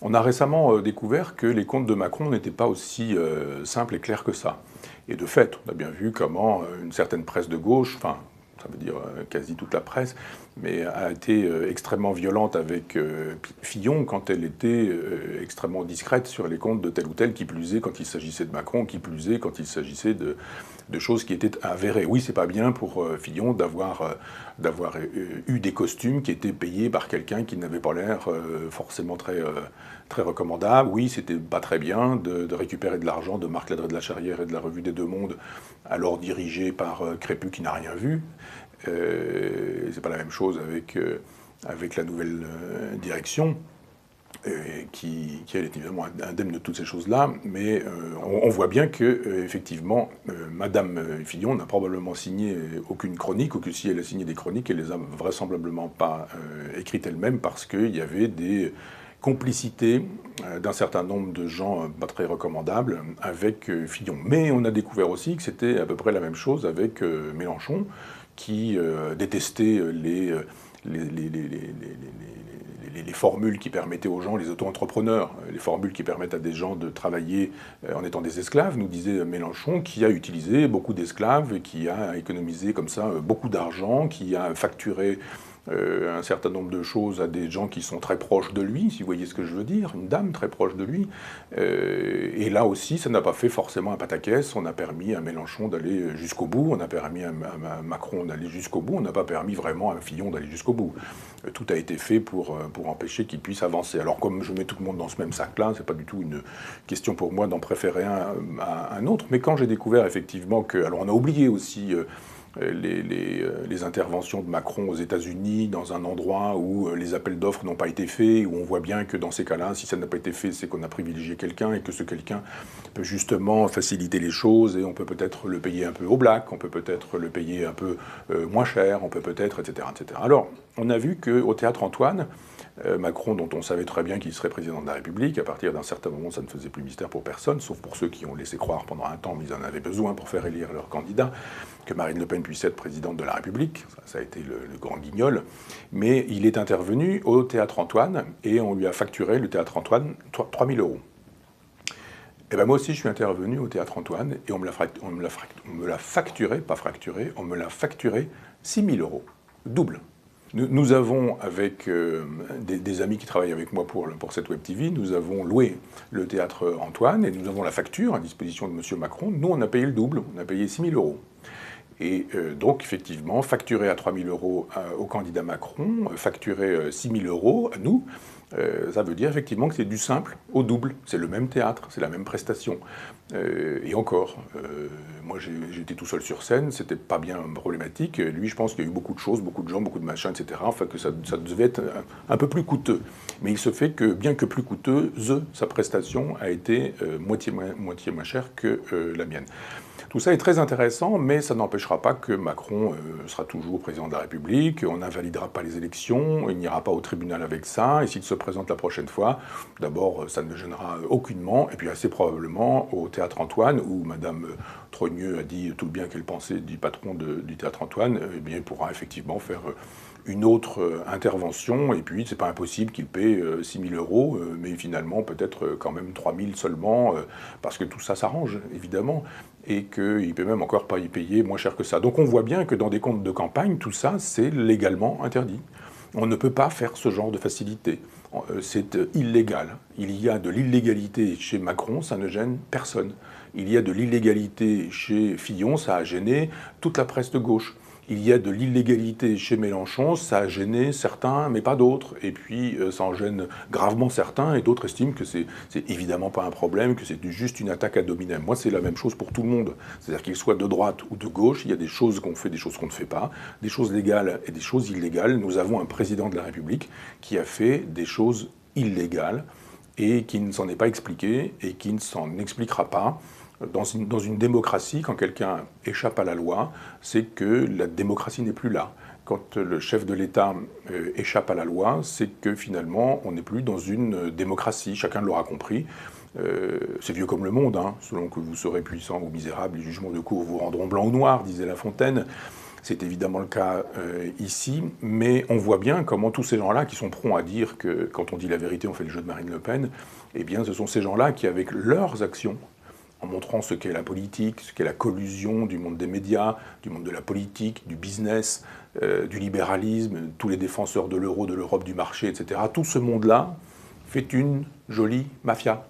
On a récemment découvert que les comptes de Macron n'étaient pas aussi simples et clairs que ça. Et de fait, on a bien vu comment une certaine presse de gauche, enfin, ça veut dire quasi toute la presse, mais a été extrêmement violente avec Fillon quand elle était extrêmement discrète sur les comptes de tel ou tel, qui plus est quand il s'agissait de Macron, qui plus est quand il s'agissait de choses qui étaient avérées. Oui, c'est pas bien pour Fillon d'avoir eu des costumes qui étaient payés par quelqu'un qui n'avait pas l'air forcément très recommandable. Oui, c'était pas très bien de récupérer de l'argent de Marc Ladré de la Charrière et de la Revue des Deux Mondes, alors dirigé par Crépu qui n'a rien vu. C'est pas la même chose avec la nouvelle direction. Qui elle est évidemment indemne de toutes ces choses-là, mais on voit bien que effectivement, Madame Fillon n'a probablement signé aucune chronique, ou que si elle a signé des chroniques, elle les a vraisemblablement pas écrites elle-même, parce qu'il y avait des complicités d'un certain nombre de gens pas très recommandables avec Fillon. Mais on a découvert aussi que c'était à peu près la même chose avec Mélenchon, qui détestait les formules qui permettaient aux gens, les auto-entrepreneurs, les formules qui permettent à des gens de travailler en étant des esclaves, nous disait Mélenchon, qui a utilisé beaucoup d'esclaves et qui a économisé comme ça beaucoup d'argent, qui a facturé un certain nombre de choses à des gens qui sont très proches de lui, si vous voyez ce que je veux dire, une dame très proche de lui. Et là aussi, ça n'a pas fait forcément un pataquès. On a permis à Mélenchon d'aller jusqu'au bout, on a permis à Macron d'aller jusqu'au bout, on n'a pas permis vraiment à Fillon d'aller jusqu'au bout. Tout a été fait pour empêcher qu'il puisse avancer. Alors comme je mets tout le monde dans ce même sac-là, c'est pas du tout une question pour moi d'en préférer un à un autre, mais quand j'ai découvert effectivement que... Alors on a oublié aussi... les interventions de Macron aux États-Unis dans un endroit où les appels d'offres n'ont pas été faits, où on voit bien que dans ces cas-là, si ça n'a pas été fait, c'est qu'on a privilégié quelqu'un et que ce quelqu'un peut justement faciliter les choses et on peut peut-être le payer un peu au black, on peut peut-être le payer un peu moins cher, on peut peut-être, etc., etc. Alors, on a vu qu'au Théâtre Antoine, Macron, dont on savait très bien qu'il serait président de la République, à partir d'un certain moment, ça ne faisait plus mystère pour personne, sauf pour ceux qui ont laissé croire pendant un temps, mais ils en avaient besoin pour faire élire leur candidat, que Marine Le Pen puisse être présidente de la République. Ça a été le grand guignol. Mais il est intervenu au Théâtre Antoine et on lui a facturé, le Théâtre Antoine, 3 000 euros. Et bien moi aussi, je suis intervenu au Théâtre Antoine et on me l'a facturé, pas fracturé, on me l'a facturé 6 000 euros, double. Nous avons, avec des amis qui travaillent avec moi pour cette Web TV, nous avons loué le Théâtre Antoine et nous avons la facture à disposition de M. Macron. Nous, on a payé le double, on a payé 6 000 euros. Et donc, effectivement, facturer à 3 000 euros au candidat Macron, facturer 6 000 euros à nous, ça veut dire effectivement que c'est du simple au double. C'est le même théâtre, c'est la même prestation. Et encore, moi j'étais tout seul sur scène, c'était pas bien problématique. Lui, je pense qu'il y a eu beaucoup de choses, beaucoup de gens, beaucoup de machins, etc. Enfin, que ça devait être un peu plus coûteux. Mais il se fait que, bien que plus coûteuse, sa prestation a été moitié moins chère que la mienne. Tout ça est très intéressant, mais ça n'empêchera pas que Macron sera toujours président de la République, on n'invalidera pas les élections, il n'ira pas au tribunal avec ça, et s'il se présente la prochaine fois, d'abord, ça ne le gênera aucunement, et puis assez probablement au Théâtre Antoine, où Madame Trogneux a dit tout le bien qu'elle pensait du patron du Théâtre Antoine, eh bien, il pourra effectivement faire une autre intervention, et puis c'est pas impossible qu'il paie 6 000 euros, mais finalement peut-être quand même 3 000 seulement, parce que tout ça s'arrange, évidemment, et qu'il peut même encore pas y payer moins cher que ça. Donc on voit bien que dans des comptes de campagne, tout ça, c'est légalement interdit. On ne peut pas faire ce genre de facilité. C'est illégal. Il y a de l'illégalité chez Macron, ça ne gêne personne. Il y a de l'illégalité chez Fillon, ça a gêné toute la presse de gauche. Il y a de l'illégalité chez Mélenchon, ça a gêné certains, mais pas d'autres. Et puis, ça en gêne gravement certains, et d'autres estiment que c'est évidemment pas un problème, que c'est juste une attaque ad hominem. Moi, c'est la même chose pour tout le monde. C'est-à-dire qu'il soit de droite ou de gauche, il y a des choses qu'on fait, des choses qu'on ne fait pas, des choses légales et des choses illégales. Nous avons un président de la République qui a fait des choses illégales et qui ne s'en est pas expliqué et qui ne s'en expliquera pas. Dans une démocratie, quand quelqu'un échappe à la loi, c'est que la démocratie n'est plus là. Quand le chef de l'État échappe à la loi, c'est que finalement, on n'est plus dans une démocratie. Chacun l'aura compris. C'est vieux comme le monde, hein. Selon que vous serez puissant ou misérable, les jugements de cour vous rendront blanc ou noir, disait La Fontaine. C'est évidemment le cas ici, mais on voit bien comment tous ces gens-là qui sont prompts à dire que quand on dit la vérité, on fait le jeu de Marine Le Pen, eh bien ce sont ces gens-là qui, avec leurs actions, en montrant ce qu'est la politique, ce qu'est la collusion du monde des médias, du monde de la politique, du business, du libéralisme, tous les défenseurs de l'euro, de l'Europe, du marché, etc., tout ce monde-là fait une jolie mafia.